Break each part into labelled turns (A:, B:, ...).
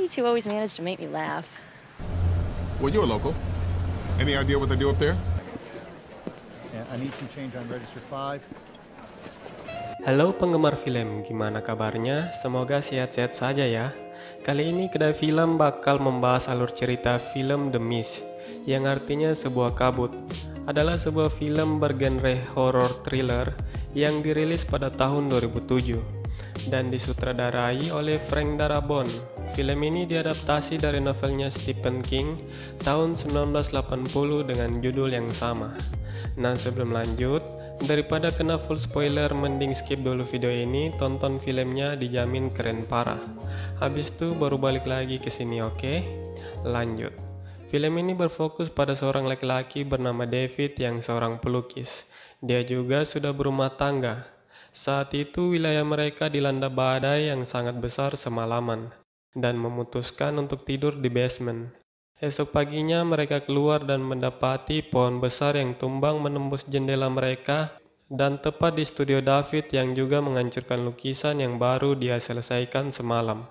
A: You two always manage to make me laugh.
B: Well, you're a local. Any idea what they do up there?
C: Yeah, I need some change on register 5.
D: Halo penggemar film, gimana kabarnya? Semoga sehat-sehat saja ya. Kali ini Kedai Film bakal membahas alur cerita film The Mist, yang artinya sebuah kabut. Adalah sebuah film bergenre horror thriller yang dirilis pada tahun 2007 dan disutradarai oleh Frank Darabont. Film ini diadaptasi dari novelnya Stephen King tahun 1980 dengan judul yang sama. Nah, sebelum lanjut, daripada kena full spoiler, mending skip dulu video ini, tonton filmnya, dijamin keren parah. Habis itu baru balik lagi ke sini, oke? Lanjut. Film ini berfokus pada seorang laki-laki bernama David yang seorang pelukis. Dia juga sudah berumah tangga. Saat itu wilayah mereka dilanda badai yang sangat besar semalaman dan memutuskan untuk tidur di basement. Esok paginya mereka keluar dan mendapati pohon besar yang tumbang menembus jendela mereka dan tepat di studio David yang juga menghancurkan lukisan yang baru dia selesaikan semalam.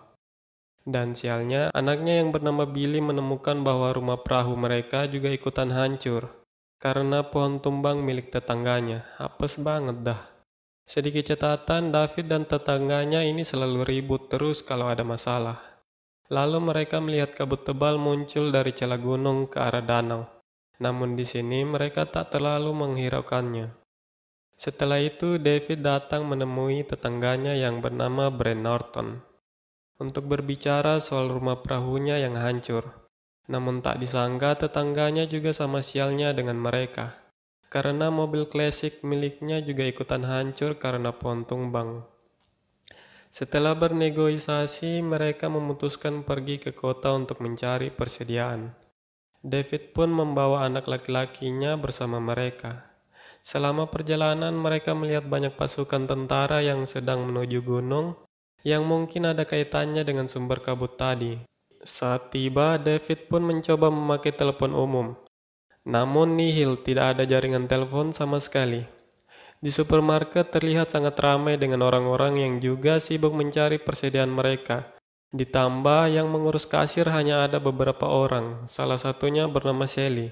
D: Dan sialnya, anaknya yang bernama Billy menemukan bahwa rumah perahu mereka juga ikutan hancur karena pohon tumbang milik tetangganya. Apes banget dah. Sedikit catatan, David dan tetangganya ini selalu ribut terus kalau ada masalah. Lalu mereka melihat kabut tebal muncul dari celah gunung ke arah danau. Namun di sini mereka tak terlalu menghiraukannya. Setelah itu David datang menemui tetangganya yang bernama Brent Norton untuk berbicara soal rumah perahunya yang hancur. Namun tak disangka tetangganya juga sama sialnya dengan mereka, karena mobil klasik miliknya juga ikutan hancur karena pohon tumbang. Setelah bernegosiasi, mereka memutuskan pergi ke kota untuk mencari persediaan. David pun membawa anak laki-lakinya bersama mereka. Selama perjalanan, mereka melihat banyak pasukan tentara yang sedang menuju gunung, yang mungkin ada kaitannya dengan sumber kabut tadi. Saat tiba, David pun mencoba memakai telepon umum. Namun nihil, tidak ada jaringan telepon sama sekali. Di supermarket terlihat sangat ramai dengan orang-orang yang juga sibuk mencari persediaan mereka. Ditambah yang mengurus kasir hanya ada beberapa orang, salah satunya bernama Sally.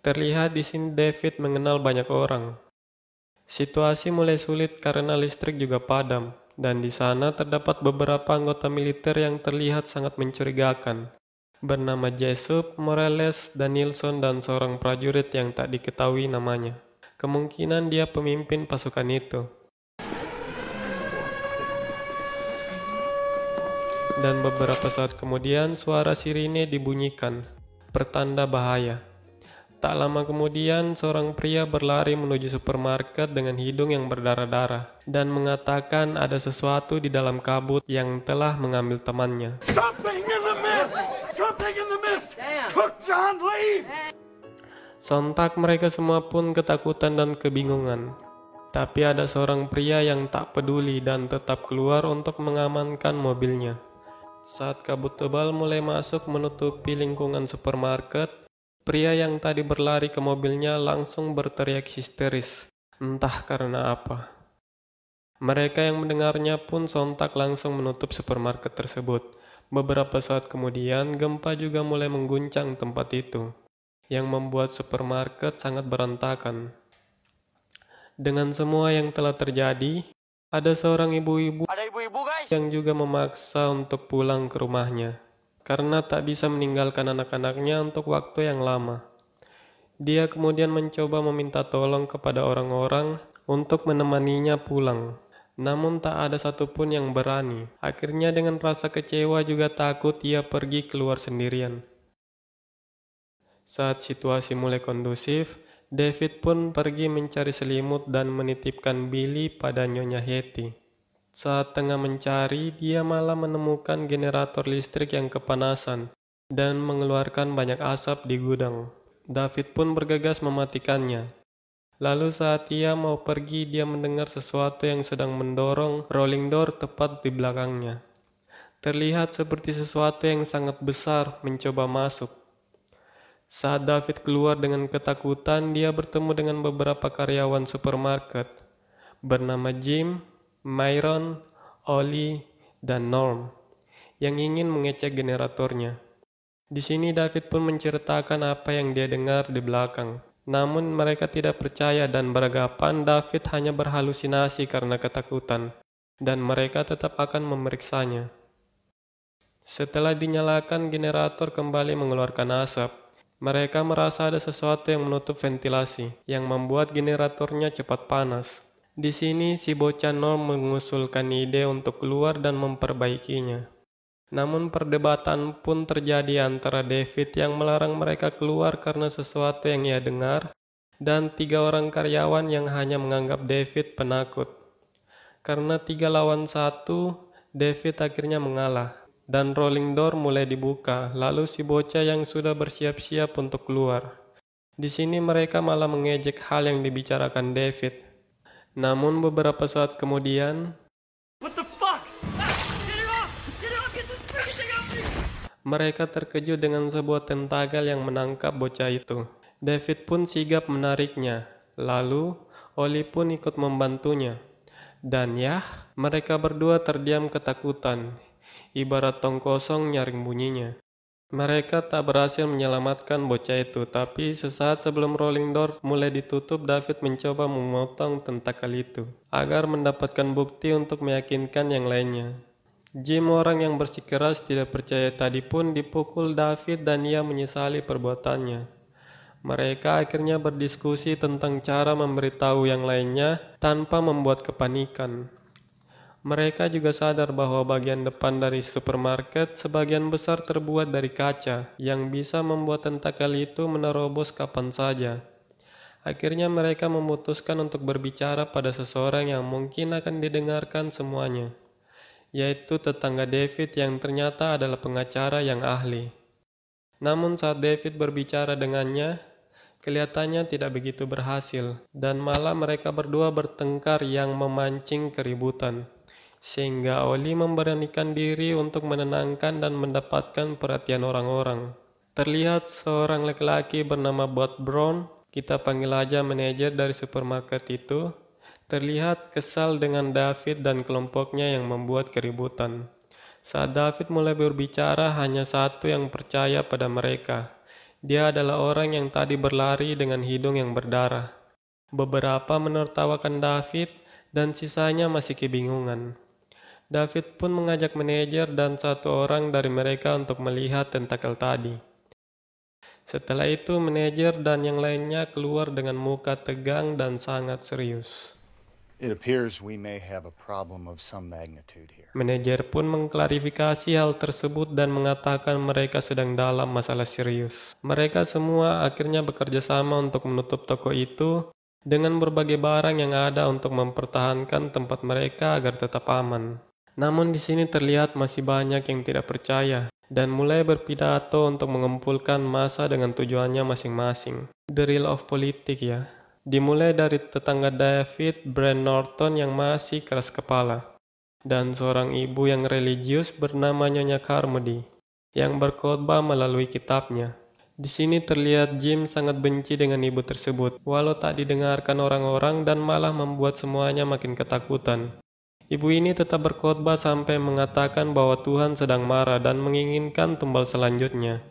D: Terlihat di sini David mengenal banyak orang. Situasi mulai sulit karena listrik juga padam, dan di sana terdapat beberapa anggota militer yang terlihat sangat mencurigakan, bernama Jessup, Morales, Danielson, dan seorang prajurit yang tak diketahui namanya. Kemungkinan dia pemimpin pasukan itu. Dan beberapa saat kemudian suara sirine dibunyikan, pertanda bahaya. Tak lama kemudian seorang pria berlari menuju supermarket dengan hidung yang berdarah-darah dan mengatakan ada sesuatu di dalam kabut yang telah mengambil temannya.
E: Something in the mist! Something in the mist! Took John Lee!
D: Sontak mereka semua pun ketakutan dan kebingungan. Tapi ada seorang pria yang tak peduli dan tetap keluar untuk mengamankan mobilnya. Saat kabut tebal mulai masuk menutupi lingkungan supermarket, pria yang tadi berlari ke mobilnya langsung berteriak histeris, entah karena apa. Mereka yang mendengarnya pun sontak langsung menutup supermarket tersebut. Beberapa saat kemudian gempa juga mulai mengguncang tempat itu, yang membuat supermarket sangat berantakan. Dengan semua yang telah terjadi, ada seorang ibu-ibu yang juga memaksa untuk pulang ke rumahnya, karena tak bisa meninggalkan anak-anaknya untuk waktu yang lama. Dia kemudian mencoba meminta tolong kepada orang-orang untuk menemaninya pulang, namun tak ada satupun yang berani. Akhirnya dengan rasa kecewa juga takut, ia pergi keluar sendirian. Saat situasi mulai kondusif, David pun pergi mencari selimut dan menitipkan Billy pada Nyonya Hetty. Saat tengah mencari, dia malah menemukan generator listrik yang kepanasan dan mengeluarkan banyak asap di gudang. David pun bergegas mematikannya. Lalu saat ia mau pergi, dia mendengar sesuatu yang sedang mendorong rolling door tepat di belakangnya. Terlihat seperti sesuatu yang sangat besar mencoba masuk. Saat David keluar dengan ketakutan, dia bertemu dengan beberapa karyawan supermarket bernama Jim, Myron, Ollie, dan Norm yang ingin mengecek generatornya. Di sini David pun menceritakan apa yang dia dengar di belakang. Namun mereka tidak percaya dan beranggapan David hanya berhalusinasi karena ketakutan, dan mereka tetap akan memeriksanya. Setelah dinyalakan, generator kembali mengeluarkan asap. Mereka merasa ada sesuatu yang menutup ventilasi, yang membuat generatornya cepat panas. Di sini si bocah Norm mengusulkan ide untuk keluar dan memperbaikinya. Namun perdebatan pun terjadi antara David yang melarang mereka keluar karena sesuatu yang ia dengar, dan 3 orang karyawan yang hanya menganggap David penakut. Karena 3 lawan 1, David akhirnya mengalah, dan rolling door mulai dibuka, lalu si bocah yang sudah bersiap-siap untuk keluar. Di sini mereka malah mengejek hal yang dibicarakan David. Namun beberapa saat kemudian,
E: What the fuck? Get it off! Get it off! Get this freaking thing off me!
D: mereka terkejut dengan sebuah tentakel yang menangkap bocah itu. David pun sigap menariknya, lalu Oli pun ikut membantunya. Dan mereka berdua terdiam ketakutan, ibarat tong kosong nyaring bunyinya. Mereka tak berhasil menyelamatkan bocah itu, tapi sesaat sebelum rolling door mulai ditutup, David mencoba memotong tentakel itu, agar mendapatkan bukti untuk meyakinkan yang lainnya. Jim, orang yang bersikeras tidak percaya tadi, pun dipukul David dan ia menyesali perbuatannya. Mereka akhirnya berdiskusi tentang cara memberitahu yang lainnya tanpa membuat kepanikan. Mereka juga sadar bahwa bagian depan dari supermarket sebagian besar terbuat dari kaca yang bisa membuat tentakel itu menerobos kapan saja. Akhirnya mereka memutuskan untuk berbicara pada seseorang yang mungkin akan didengarkan semuanya, yaitu tetangga David yang ternyata adalah pengacara yang ahli. Namun saat David berbicara dengannya, kelihatannya tidak begitu berhasil, dan malah mereka berdua bertengkar yang memancing keributan. Sehingga Oli memberanikan diri untuk menenangkan dan mendapatkan perhatian orang-orang. Terlihat seorang laki-laki bernama Bud Brown, kita panggil aja manajer dari supermarket itu, terlihat kesal dengan David dan kelompoknya yang membuat keributan. Saat David mulai berbicara, hanya satu yang percaya pada mereka. Dia adalah orang yang tadi berlari dengan hidung yang berdarah. Beberapa menertawakan David dan sisanya masih kebingungan. David pun mengajak manajer dan satu orang dari mereka untuk melihat tentakel tadi. Setelah itu manajer dan yang lainnya keluar dengan muka tegang dan sangat serius.
C: It appears we may have a problem of some magnitude here.
D: Manajer pun mengklarifikasi hal tersebut dan mengatakan mereka sedang dalam masalah serius. Mereka semua akhirnya bekerja sama untuk menutup toko itu dengan berbagai barang yang ada untuk mempertahankan tempat mereka agar tetap aman. Namun di sini terlihat masih banyak yang tidak percaya dan mulai berpidato untuk mengumpulkan massa dengan tujuannya masing-masing. The real of politik ya. Dimulai dari tetangga David, Brand Norton yang masih keras kepala, dan seorang ibu yang religius bernama Nyonya Carmody yang berkhotbah melalui kitabnya. Di sini terlihat Jim sangat benci dengan ibu tersebut, walau tak didengarkan orang-orang dan malah membuat semuanya makin ketakutan. Ibu ini tetap berkhotbah sampai mengatakan bahwa Tuhan sedang marah dan menginginkan tumbal selanjutnya.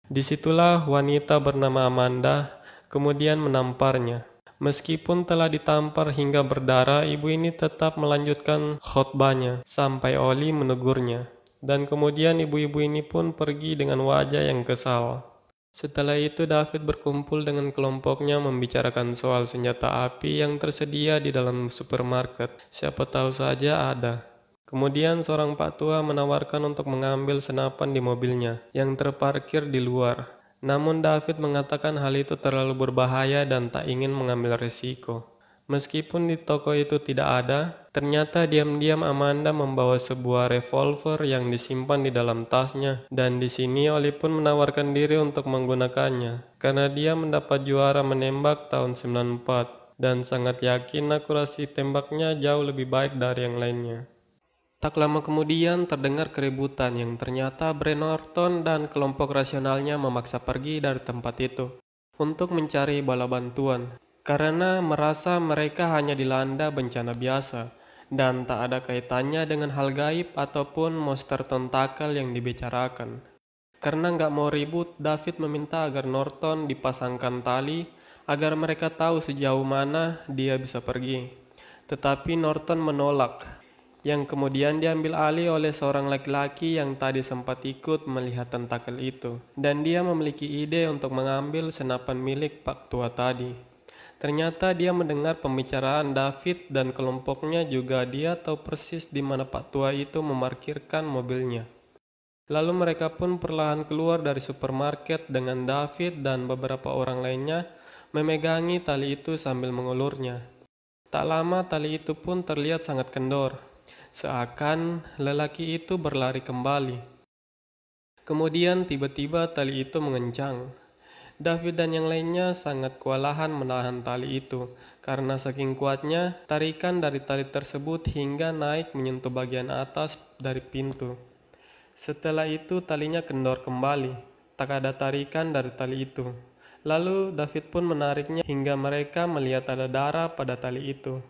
D: Disitulah wanita bernama Amanda kemudian menamparnya. Meskipun telah ditampar hingga berdarah, ibu ini tetap melanjutkan khotbahnya sampai Oli menegurnya. Dan kemudian ibu-ibu ini pun pergi dengan wajah yang kesal. Setelah itu David berkumpul dengan kelompoknya membicarakan soal senjata api yang tersedia di dalam supermarket. Siapa tahu saja ada. Kemudian seorang pak tua menawarkan untuk mengambil senapan di mobilnya yang terparkir di luar. Namun David mengatakan hal itu terlalu berbahaya dan tak ingin mengambil risiko. Meskipun di toko itu tidak ada, ternyata diam-diam Amanda membawa sebuah revolver yang disimpan di dalam tasnya. Dan di sini Oli pun menawarkan diri untuk menggunakannya, karena dia mendapat juara menembak tahun 94 dan sangat yakin akurasi tembaknya jauh lebih baik dari yang lainnya. Tak lama kemudian terdengar keributan yang ternyata Brand Norton dan kelompok rasionalnya memaksa pergi dari tempat itu untuk mencari bala bantuan. Karena merasa mereka hanya dilanda bencana biasa dan tak ada kaitannya dengan hal gaib ataupun monster tentakel yang dibicarakan. Karena nggak mau ribut, David meminta agar Norton dipasangkan tali agar mereka tahu sejauh mana dia bisa pergi. Tetapi Norton menolak, yang kemudian diambil alih oleh seorang laki-laki yang tadi sempat ikut melihat tentakel itu. Dan dia memiliki ide untuk mengambil senapan milik Pak Tua tadi. Ternyata dia mendengar pembicaraan David dan kelompoknya juga dia tahu persis di mana Pak Tua itu memarkirkan mobilnya. Lalu mereka pun perlahan keluar dari supermarket dengan David dan beberapa orang lainnya memegangi tali itu sambil mengulurnya. Tak lama tali itu pun terlihat sangat kendor, seakan lelaki itu berlari kembali. Kemudian tiba-tiba tali itu mengencang. David dan yang lainnya sangat kewalahan menahan tali itu, karena saking kuatnya tarikan dari tali tersebut hingga naik menyentuh bagian atas dari pintu. Setelah itu talinya kendor kembali, tak ada tarikan dari tali itu. Lalu David pun menariknya hingga mereka melihat ada darah pada tali itu.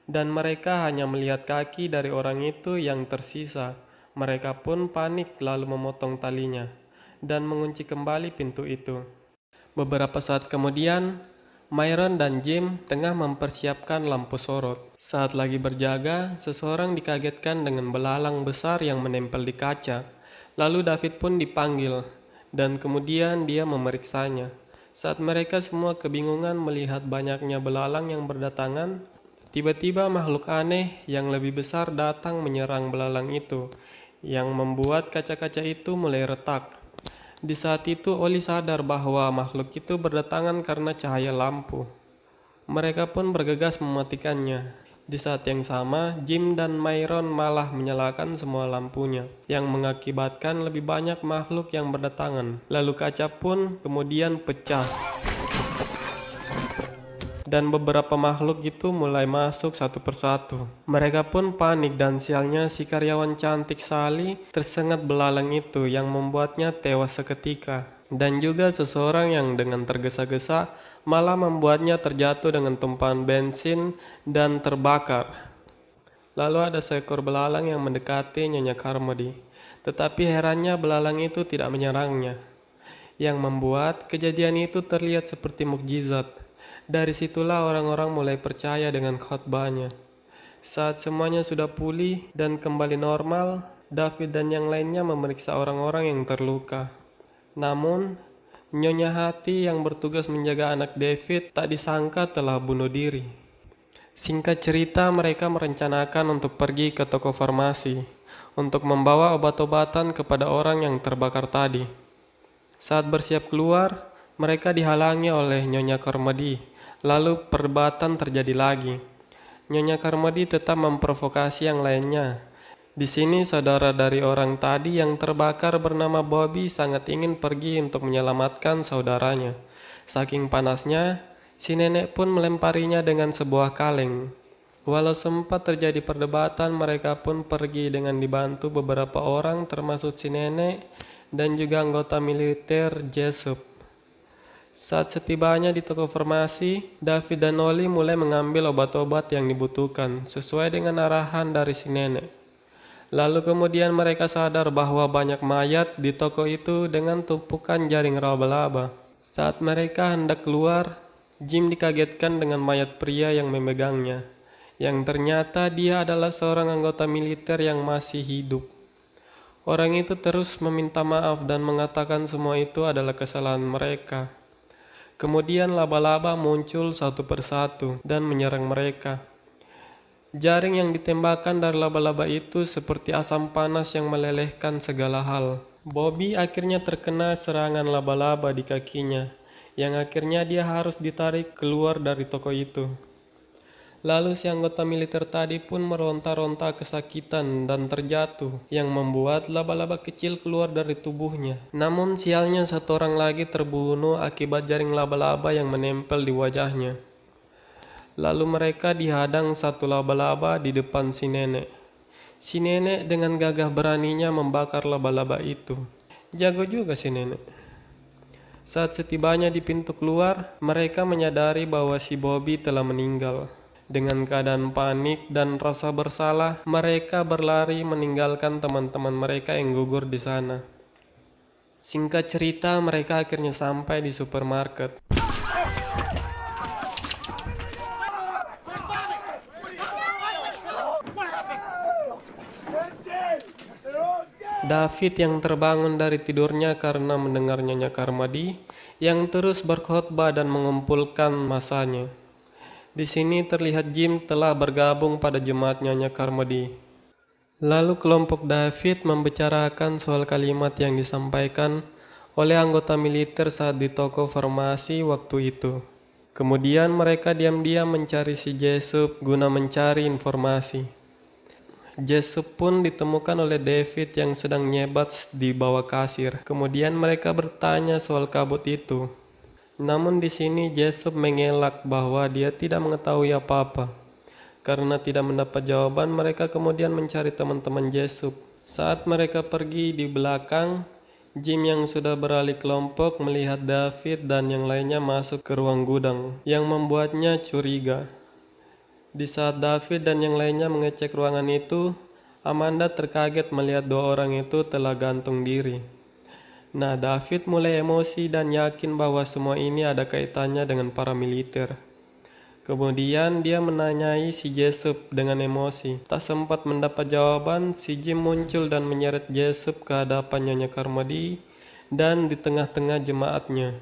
D: Dan mereka hanya melihat kaki dari orang itu yang tersisa. Mereka pun panik lalu memotong talinya dan mengunci kembali pintu itu. Beberapa saat kemudian, Myron dan Jim tengah mempersiapkan lampu sorot. Saat lagi berjaga, seseorang dikagetkan dengan belalang besar yang menempel di kaca. Lalu David pun dipanggil, dan kemudian dia memeriksanya. Saat mereka semua kebingungan melihat banyaknya belalang yang berdatangan, tiba-tiba makhluk aneh yang lebih besar datang menyerang belalang itu, yang membuat kaca-kaca itu mulai retak. Di saat itu Oli sadar bahwa makhluk itu berdatangan karena cahaya lampu. Mereka pun bergegas mematikannya. Di saat yang sama, Jim dan Myron malah menyalakan semua lampunya, yang mengakibatkan lebih banyak makhluk yang berdatangan. Lalu kaca pun kemudian pecah. Dan beberapa makhluk itu mulai masuk satu persatu. Mereka pun panik dan sialnya si karyawan cantik Sally tersengat belalang itu yang membuatnya tewas seketika. Dan juga seseorang yang dengan tergesa-gesa malah membuatnya terjatuh dengan tumpahan bensin dan terbakar. Lalu ada seekor belalang yang mendekati Nyonya Carmody. Tetapi herannya belalang itu tidak menyerangnya, yang membuat kejadian itu terlihat seperti mukjizat. Dari situlah orang-orang mulai percaya dengan khotbahnya. Saat semuanya sudah pulih dan kembali normal, David dan yang lainnya memeriksa orang-orang yang terluka. Namun, Nyonya Hattie yang bertugas menjaga anak David tak disangka telah bunuh diri. Singkat cerita, mereka merencanakan untuk pergi ke toko farmasi untuk membawa obat-obatan kepada orang yang terbakar tadi. Saat bersiap keluar, mereka dihalangi oleh Nyonya Carmody. Lalu perdebatan terjadi lagi. Nyonya Carmody tetap memprovokasi yang lainnya. Di sini saudara dari orang tadi yang terbakar bernama Bobby sangat ingin pergi untuk menyelamatkan saudaranya. Saking panasnya, si nenek pun melemparinya dengan sebuah kaleng. Walau sempat terjadi perdebatan, mereka pun pergi dengan dibantu beberapa orang termasuk si nenek dan juga anggota militer Jessup. Saat setibanya di toko farmasi, David dan Oli mulai mengambil obat-obat yang dibutuhkan sesuai dengan arahan dari si nenek. Lalu kemudian mereka sadar bahwa banyak mayat di toko itu dengan tumpukan jaring laba-laba. Saat mereka hendak keluar, Jim dikagetkan dengan mayat pria yang memegangnya, yang ternyata dia adalah seorang anggota militer yang masih hidup. Orang itu terus meminta maaf dan mengatakan semua itu adalah kesalahan mereka. Kemudian laba-laba muncul satu persatu dan menyerang mereka. Jaring yang ditembakkan dari laba-laba itu seperti asam panas yang melelehkan segala hal. Bobby akhirnya terkena serangan laba-laba di kakinya, yang akhirnya dia harus ditarik keluar dari toko itu. Lalu si anggota militer tadi pun meronta-ronta kesakitan dan terjatuh, yang membuat laba-laba kecil keluar dari tubuhnya. Namun sialnya satu orang lagi terbunuh akibat jaring laba-laba yang menempel di wajahnya. Lalu mereka dihadang satu laba-laba di depan si nenek. Si nenek dengan gagah beraninya membakar laba-laba itu. Jago juga si nenek. Saat setibanya di pintu keluar, mereka menyadari bahwa si Bobby telah meninggal. Dengan keadaan panik dan rasa bersalah, mereka berlari meninggalkan teman-teman mereka yang gugur di sana. Singkat cerita, mereka akhirnya sampai di supermarket. David yang terbangun dari tidurnya karena mendengar Nyonya Karmadi yang terus berkhotbah dan mengumpulkan masanya. Di sini terlihat Jim telah bergabung pada jemaat Nyonya Karmadi. Lalu kelompok David membicarakan soal kalimat yang disampaikan oleh anggota militer saat di toko farmasi waktu itu. Kemudian mereka diam-diam mencari si Jessup guna mencari informasi. Jessup pun ditemukan oleh David yang sedang nyebat di bawah kasir. Kemudian mereka bertanya soal kabut itu. Namun di sini Jessup mengelak bahwa dia tidak mengetahui apa-apa. Karena tidak mendapat jawaban, mereka kemudian mencari teman-teman Jessup. Saat mereka pergi di belakang, Jim yang sudah beralih kelompok melihat David dan yang lainnya masuk ke ruang gudang, yang membuatnya curiga. Di saat David dan yang lainnya mengecek ruangan itu, Amanda terkaget melihat dua orang itu telah gantung diri. Nah, David mulai emosi dan yakin bahwa semua ini ada kaitannya dengan para militer. Kemudian dia menanyai si Jessup dengan emosi. Tak sempat mendapat jawaban, si Jim muncul dan menyeret Jessup ke hadapan Nyonya Karmadi dan di tengah-tengah jemaatnya.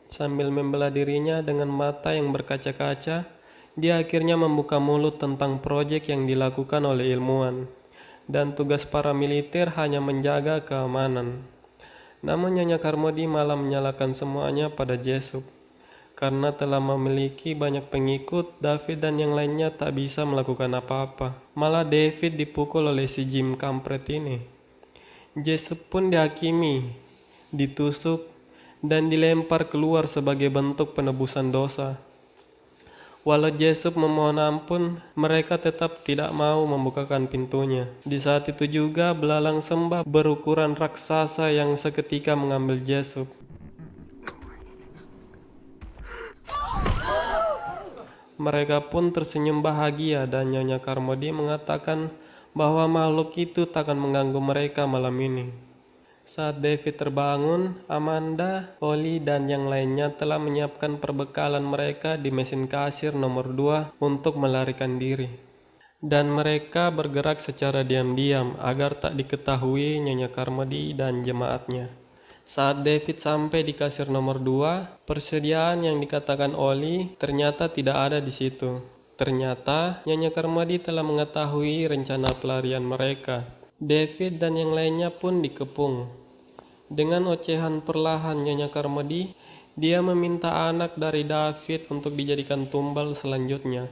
D: Sambil membela dirinya dengan mata yang berkaca-kaca, dia akhirnya membuka mulut tentang proyek yang dilakukan oleh ilmuwan. Dan tugas para militer hanya menjaga keamanan. Namun Nyonya Karmadi malah menyalahkan semuanya pada Jessup. Karena telah memiliki banyak pengikut, David dan yang lainnya tak bisa melakukan apa-apa. Malah David dipukul oleh si Jim kampret ini. Jessup pun dihakimi, ditusuk, dan dilempar keluar sebagai bentuk penebusan dosa. Walau Jessup memohon ampun, mereka tetap tidak mau membukakan pintunya. Di saat itu juga belalang sembah berukuran raksasa yang seketika mengambil Jessup. Mereka pun tersenyum bahagia dan Nyonya Karmadi mengatakan bahwa makhluk itu takkan mengganggu mereka malam ini. Saat David terbangun, Amanda, Holly, dan yang lainnya telah menyiapkan perbekalan mereka di mesin kasir nomor 2 untuk melarikan diri. Dan mereka bergerak secara diam-diam agar tak diketahui Nyonya Karmadi dan jemaatnya. Saat David sampai di kasir nomor 2, persediaan yang dikatakan Holly ternyata tidak ada di situ. Ternyata Nyonya Karmadi telah mengetahui rencana pelarian mereka. David dan yang lainnya pun dikepung. Dengan ocehan perlahan Nyonya Karmadi, dia meminta anak dari David untuk dijadikan tumbal selanjutnya.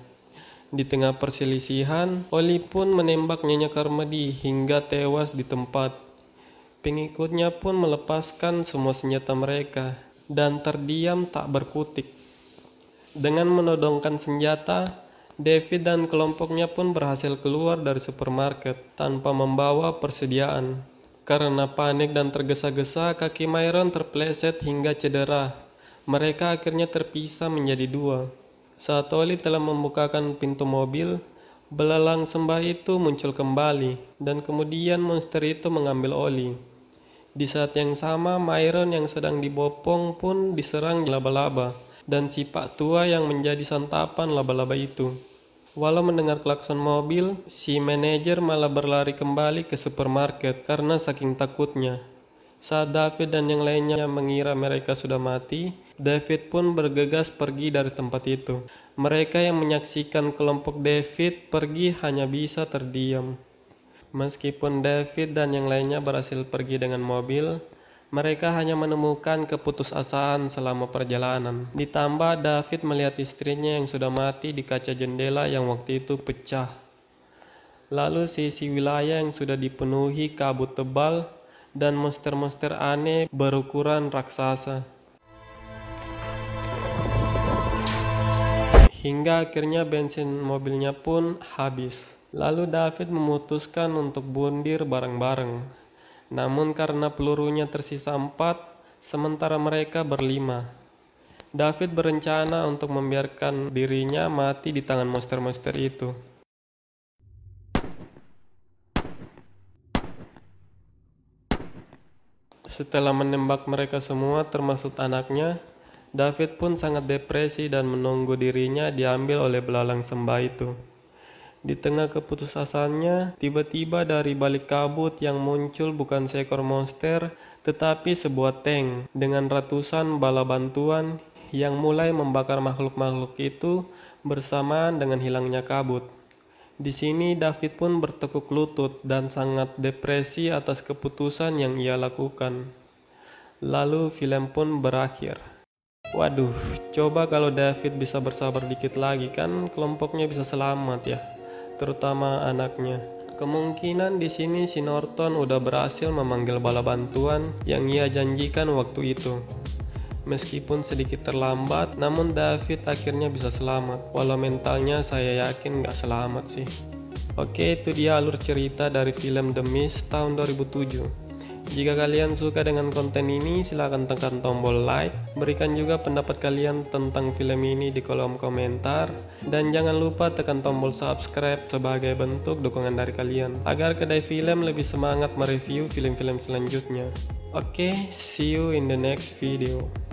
D: Di tengah perselisihan, Holly pun menembak Nyonya Karmadi hingga tewas di tempat. Pengikutnya pun melepaskan semua senjata mereka dan terdiam tak berkutik. Dengan menodongkan senjata, David dan kelompoknya pun berhasil keluar dari supermarket tanpa membawa persediaan. Karena panik dan tergesa-gesa, kaki Myron terpleset hingga cedera. Mereka akhirnya terpisah menjadi dua. Saat Holly telah membukakan pintu mobil, belalang sembah itu muncul kembali, dan kemudian monster itu mengambil Holly. Di saat yang sama, Myron yang sedang dibopong pun diserang laba-laba, dan si Pak Tua yang menjadi santapan laba-laba itu. Walau mendengar klakson mobil, si manajer malah berlari kembali ke supermarket karena saking takutnya. Saat David dan yang lainnya mengira mereka sudah mati, David pun bergegas pergi dari tempat itu. Mereka yang menyaksikan kelompok David pergi hanya bisa terdiam. Meskipun David dan yang lainnya berhasil pergi dengan mobil, mereka hanya menemukan keputusasaan selama perjalanan. Ditambah David melihat istrinya yang sudah mati di kaca jendela yang waktu itu pecah. Lalu sisi wilayah yang sudah dipenuhi kabut tebal dan monster-monster aneh berukuran raksasa. Hingga akhirnya bensin mobilnya pun habis. Lalu David memutuskan untuk bundir bareng-bareng. Namun karena pelurunya tersisa 4, sementara mereka berlima. David berencana untuk membiarkan dirinya mati di tangan monster-monster itu. Setelah menembak mereka semua termasuk anaknya, David pun sangat depresi dan menunggu dirinya diambil oleh belalang sembah itu. Di tengah keputusasaannya, tiba-tiba dari balik kabut yang muncul bukan seekor monster, tetapi sebuah tank dengan ratusan bala bantuan yang mulai membakar makhluk-makhluk itu bersamaan dengan hilangnya kabut. Di sini David pun bertekuk lutut dan sangat depresi atas keputusan yang ia lakukan. Lalu film pun berakhir. Waduh, coba kalau David bisa bersabar dikit lagi, kan kelompoknya bisa selamat ya, terutama anaknya. Kemungkinan di sini si Norton udah berhasil memanggil bala bantuan yang ia janjikan waktu itu. Meskipun sedikit terlambat, namun David akhirnya bisa selamat. Walau mentalnya saya yakin gak selamat sih. Oke, itu dia alur cerita dari film The Mist tahun 2007. Jika kalian suka dengan konten ini, silahkan tekan tombol like. Berikan juga pendapat kalian tentang film ini di kolom komentar. Dan jangan lupa tekan tombol subscribe sebagai bentuk dukungan dari kalian, agar Kedai Film lebih semangat mereview film-film selanjutnya. Oke, see you in the next video.